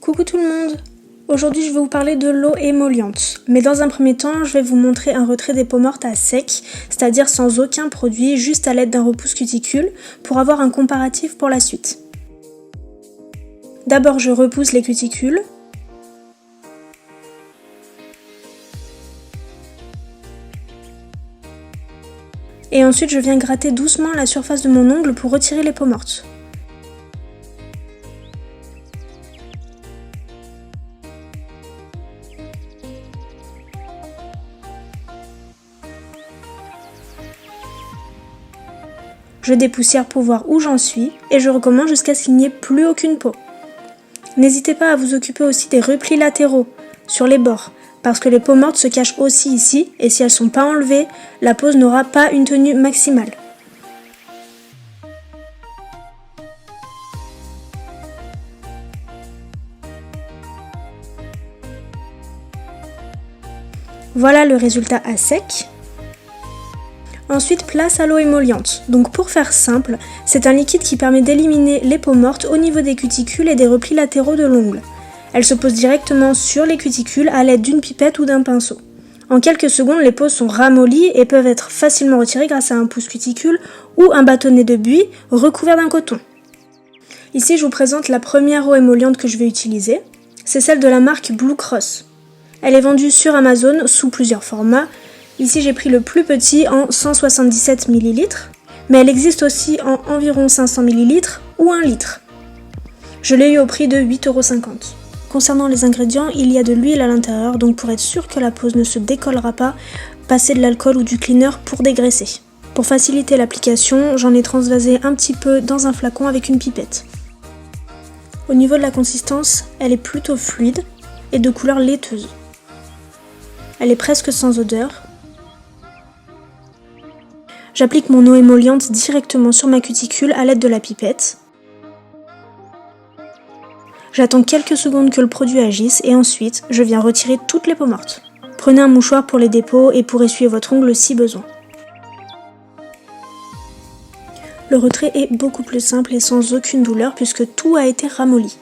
Coucou tout le monde! Aujourd'hui je vais vous parler de l'eau émolliente, mais dans un premier temps je vais vous montrer un retrait des peaux mortes à sec, c'est-à-dire sans aucun produit, juste à l'aide d'un repousse cuticule, pour avoir un comparatif pour la suite. D'abord je repousse les cuticules. Et ensuite je viens gratter doucement la surface de mon ongle pour retirer les peaux mortes. Je dépoussière pour voir où j'en suis et je recommence jusqu'à ce qu'il n'y ait plus aucune peau. N'hésitez pas à vous occuper aussi des replis latéraux sur les bords parce que les peaux mortes se cachent aussi ici et si elles ne sont pas enlevées, la pose n'aura pas une tenue maximale. Voilà le résultat à sec. Ensuite, place à l'eau émolliente. Donc pour faire simple, c'est un liquide qui permet d'éliminer les peaux mortes au niveau des cuticules et des replis latéraux de l'ongle. Elle se pose directement sur les cuticules à l'aide d'une pipette ou d'un pinceau. En quelques secondes, les peaux sont ramollies et peuvent être facilement retirées grâce à un pousse cuticule ou un bâtonnet de buis recouvert d'un coton. Ici, je vous présente la première eau émolliente que je vais utiliser. C'est celle de la marque Blue Cross. Elle est vendue sur Amazon sous plusieurs formats. Ici j'ai pris le plus petit en 177 ml, mais elle existe aussi en environ 500 ml ou 1 litre. Je l'ai eu au prix de 8,50 €. Concernant les ingrédients, il y a de l'huile à l'intérieur, donc pour être sûr que la pose ne se décollera pas, passez de l'alcool ou du cleaner pour dégraisser. Pour faciliter l'application, j'en ai transvasé un petit peu dans un flacon avec une pipette. Au niveau de la consistance, elle est plutôt fluide et de couleur laiteuse. Elle est presque sans odeur. J'applique mon eau émolliente directement sur ma cuticule à l'aide de la pipette. J'attends quelques secondes que le produit agisse et ensuite je viens retirer toutes les peaux mortes. Prenez un mouchoir pour les dépôts et pour essuyer votre ongle si besoin. Le retrait est beaucoup plus simple et sans aucune douleur puisque tout a été ramolli.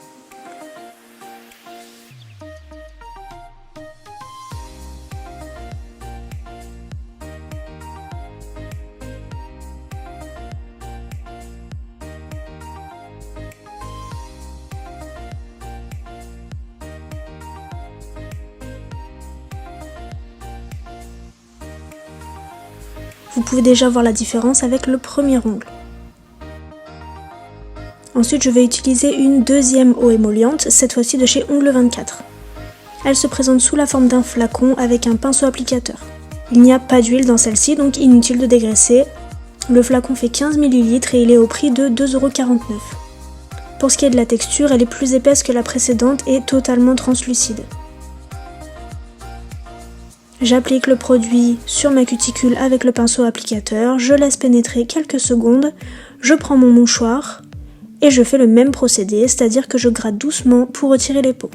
Vous pouvez déjà voir la différence avec le premier ongle. Ensuite, je vais utiliser une deuxième eau émolliente, cette fois-ci de chez Ongle 24. Elle se présente sous la forme d'un flacon avec un pinceau applicateur. Il n'y a pas d'huile dans celle-ci, donc inutile de dégraisser. Le flacon fait 15 ml et il est au prix de 2,49 €. Pour ce qui est de la texture, elle est plus épaisse que la précédente et totalement translucide. J'applique le produit sur ma cuticule avec le pinceau applicateur, je laisse pénétrer quelques secondes, je prends mon mouchoir et je fais le même procédé, c'est-à-dire que je gratte doucement pour retirer les peaux.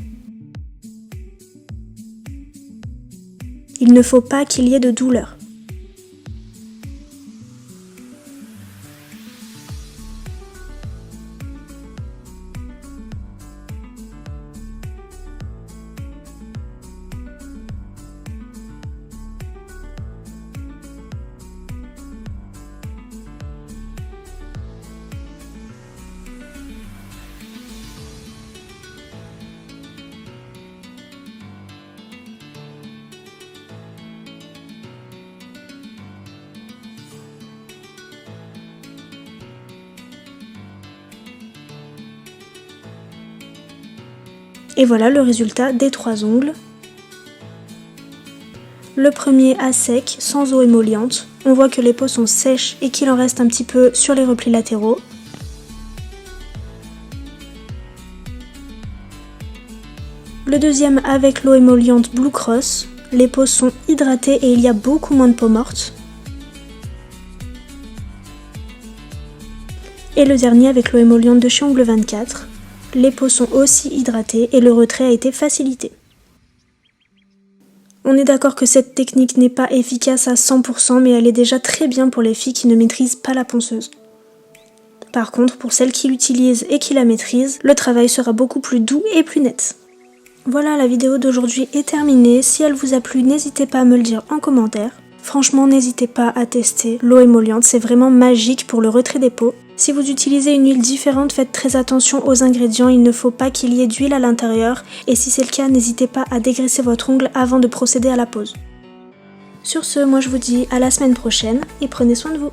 Il ne faut pas qu'il y ait de douleur. Et voilà le résultat des 3 ongles. Le premier à sec, sans eau émolliente. On voit que les peaux sont sèches et qu'il en reste un petit peu sur les replis latéraux. Le deuxième avec l'eau émolliente Blue Cross. Les peaux sont hydratées et il y a beaucoup moins de peaux mortes. Et le dernier avec l'eau émolliente de chez Ongle 24. Les peaux sont aussi hydratées et le retrait a été facilité. On est d'accord que cette technique n'est pas efficace à 100%, mais elle est déjà très bien pour les filles qui ne maîtrisent pas la ponceuse. Par contre, pour celles qui l'utilisent et qui la maîtrisent, le travail sera beaucoup plus doux et plus net. Voilà, la vidéo d'aujourd'hui est terminée. Si elle vous a plu, n'hésitez pas à me le dire en commentaire. Franchement, n'hésitez pas à tester l'eau émolliente, c'est vraiment magique pour le retrait des peaux. Si vous utilisez une huile différente, faites très attention aux ingrédients, il ne faut pas qu'il y ait d'huile à l'intérieur. Et si c'est le cas, n'hésitez pas à dégraisser votre ongle avant de procéder à la pose. Sur ce, moi je vous dis à la semaine prochaine et prenez soin de vous.